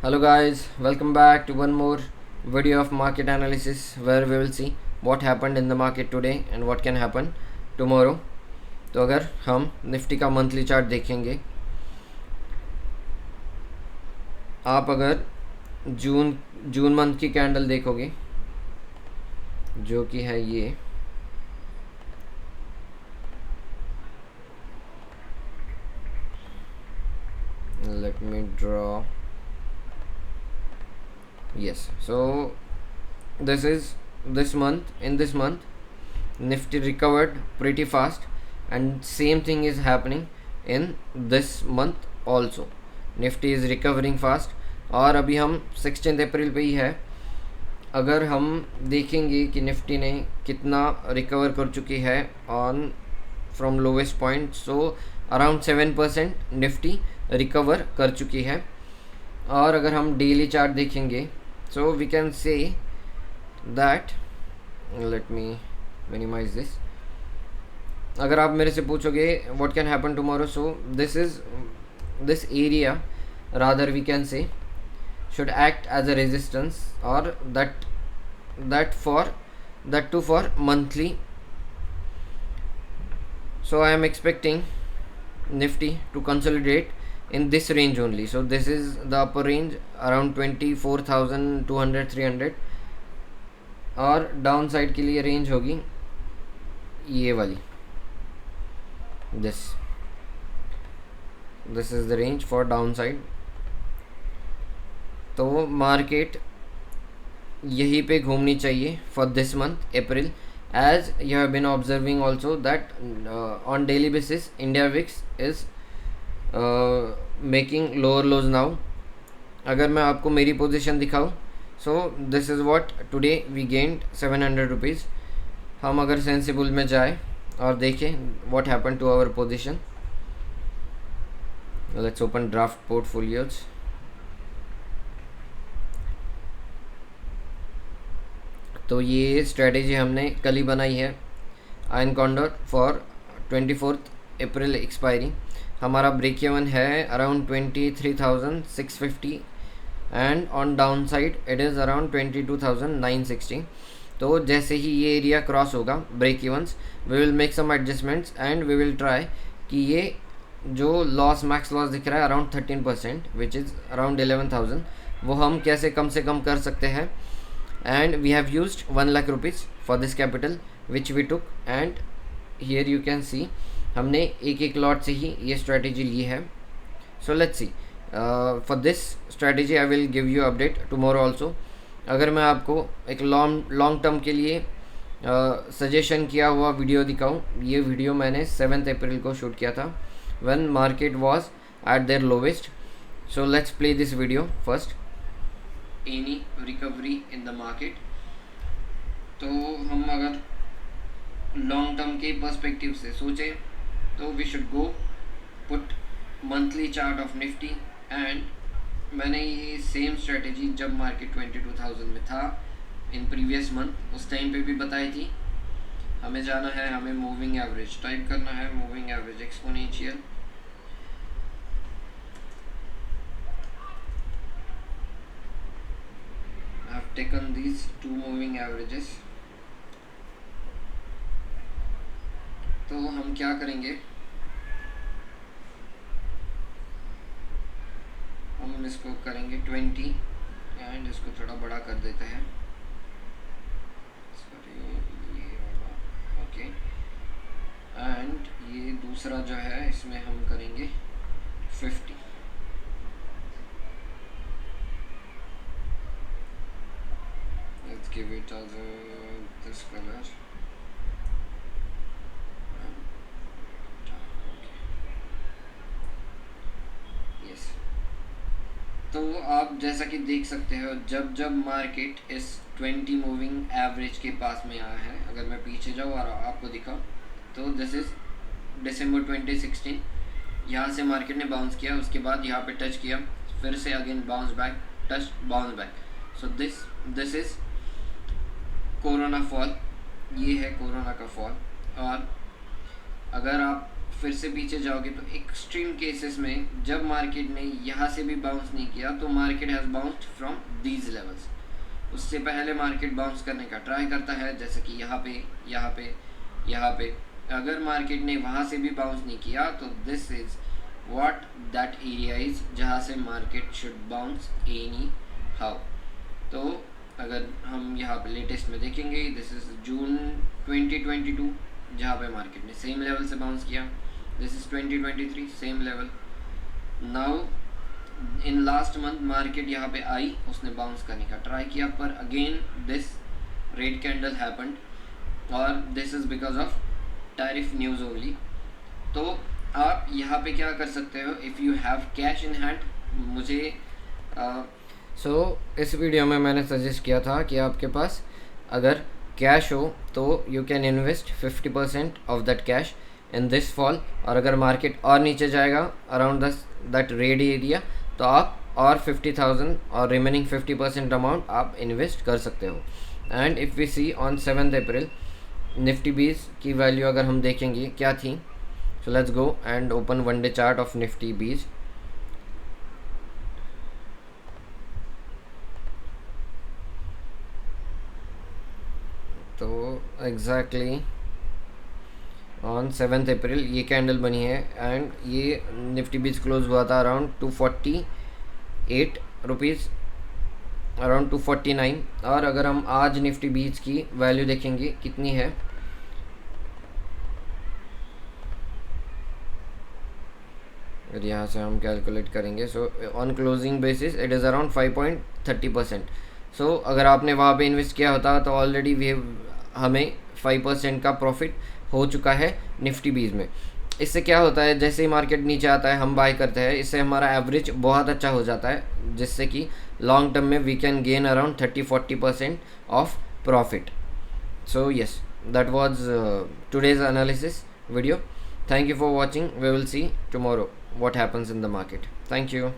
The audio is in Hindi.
Hello guys, welcome back to one more video of market analysis where we will see what happened in the market today and what can happen tomorrow. तो अगर हम निफ्टी का मंथली चार्ट देखेंगे, आप अगर जून मंथ की कैंडल देखोगे जो कि है ये, let me draw. Yes, so this month. In this month Nifty recovered pretty fast, and same thing is happening in this month also. Nifty is recovering fast और अभी हम 16 अप्रैल पे ही है. अगर हम देखेंगे कि निफ्टी ने कितना रिकवर कर चुकी है on from lowest point, so around 7% Nifty recover कर चुकी है. और अगर हम डेली चार्ट देखेंगे, so we can say that, let me minimize this. अगर आप मेरे से पूछोगे what can happen tomorrow, so this area rather we can say should act as a resistance, or that too for monthly. So I am expecting Nifty to consolidate in this range only. So this is the upper range around 24,200 300, और डाउन साइड के लिए रेंज होगी ये वाली. this is the range for downside. तो मार्केट यहीं पे घूमनी चाहिए for this month April, as you have been observing also that on daily basis India VIX is making lower lows now. अगर मैं आपको मेरी पोजीशन दिखाऊं, so this is what today we gained 700 rupees. हम अगर सेंसिबल में जाए और देखें what happen to our position, let's open draft portfolios. तो ये स्ट्रेटेजी हमने कल ही बनाई है, iron condor for 24 April expiry. हमारा ब्रेक इवन है around 23,650 and on downside it is around 22,960. तो जैसे ही ये एरिया क्रॉस होगा break evens, we will make some adjustments and we will try कि ये जो लॉस मैक्स लॉस दिख रहा है अराउंड 13% विच इज़ अराउंड 11,000, वो हम कैसे कम से कम कर सकते हैं. And we have used 1 lakh rupees for this capital which we took, and here you can see हमने एक लॉट से ही ये स्ट्रेटेजी ली है. So let's see, for this strategy I will give you update tomorrow also. अगर मैं आपको एक लॉन्ग टर्म के लिए सजेशन किया हुआ वीडियो दिखाऊं, ये वीडियो मैंने 7 अप्रैल को शूट किया था when market was at there lowest. So let's play this video first. Any recovery in the market. तो हम अगर लॉन्ग टर्म के पर्सपेक्टिव से सोचें तो we should go put monthly chart of Nifty. And मैंने ये सेम स्ट्रेटेजी जब मार्केट 22,000 में था इन प्रीवियस मंथ, उस टाइम पे भी बताई थी. हमें जाना है, हमें मूविंग एवरेज टाइप करना है, moving average exponential. taken these two moving averages. तो हम क्या करेंगे, हम इसको करेंगे 20 एंड इसको थोड़ा बड़ा कर देते हैं. ये वाला ओके. एंड ये दूसरा जो है इसमें हम करेंगे 50. Let's give it as this color. Yes. तो आप जैसा कि देख सकते हो, जब मार्केट इस 20 मूविंग एवरेज के पास में आया है, अगर मैं पीछे जाऊँ और आपको दिखाऊँ, तो दिस इज दिसंबर 2016. यहाँ से मार्केट ने बाउंस किया, उसके बाद यहाँ पे टच किया, फिर से again bounce back, touch bounce back. So this is corona fall. ये है कोरोना का फॉल. और अगर आप फिर से पीछे जाओगे तो एक्सट्रीम केसेस में जब मार्केट ने यहाँ से भी बाउंस नहीं किया तो market has bounced from these levels. उससे पहले मार्केट बाउंस करने का ट्राई करता है, जैसे कि यहाँ पे यहाँ पे यहाँ पे। अगर मार्केट ने वहाँ से भी बाउंस नहीं किया तो this is what that area is जहाँ से market should bounce any how. तो अगर हम यहाँ पे लेटेस्ट में देखेंगे, दिस इज़ जून 2022 जहाँ पे मार्केट ने सेम लेवल से बाउंस किया। This is 2023 same level. Now in last month market यहाँ पे आई, उसने बाउंस करने का ट्राई किया, पर again this red candle happened और this is because of tariff news only. तो आप यहाँ पे क्या कर सकते हो, if you have cash in hand, मुझे इस वीडियो में मैंने सजेस्ट किया था कि आपके पास अगर कैश हो तो you can invest 50% of that cash in this fall, और अगर मार्केट और नीचे जाएगा अराउंड दैट रेड एरिया तो आप और 50,000 और रिमेनिंग 50% अमाउंट आप इन्वेस्ट कर सकते हो। And if we see on 7 April Nifty 20 की वैल्यू अगर हम देखेंगे क्या थी, so let's go and open one day chart of Nifty 20। तो एग्जैक्टली ऑन 7 अप्रैल ये कैंडल बनी है एंड ये निफ्टी 20 क्लोज हुआ था अराउंड 248 रुपीज़, अराउंड 249। और अगर हम आज निफ्टी 20 की वैल्यू देखेंगे कितनी है, अगर यहाँ से हम कैलकुलेट करेंगे, so on closing basis it is around 5.30%। सो अगर आपने वहाँ पे इन्वेस्ट किया होता तो ऑलरेडी वी हमें 5% का प्रॉफिट हो चुका है निफ्टी 20 में। इससे क्या होता है, जैसे ही मार्केट नीचे आता है हम बाय करते हैं, इससे हमारा एवरेज बहुत अच्छा हो जाता है, जिससे कि लॉन्ग टर्म में we can gain around 30-40% of profit. So yes, that was today's analysis video. Thank you for watching. We will see tomorrow what happens in the market. Thank you.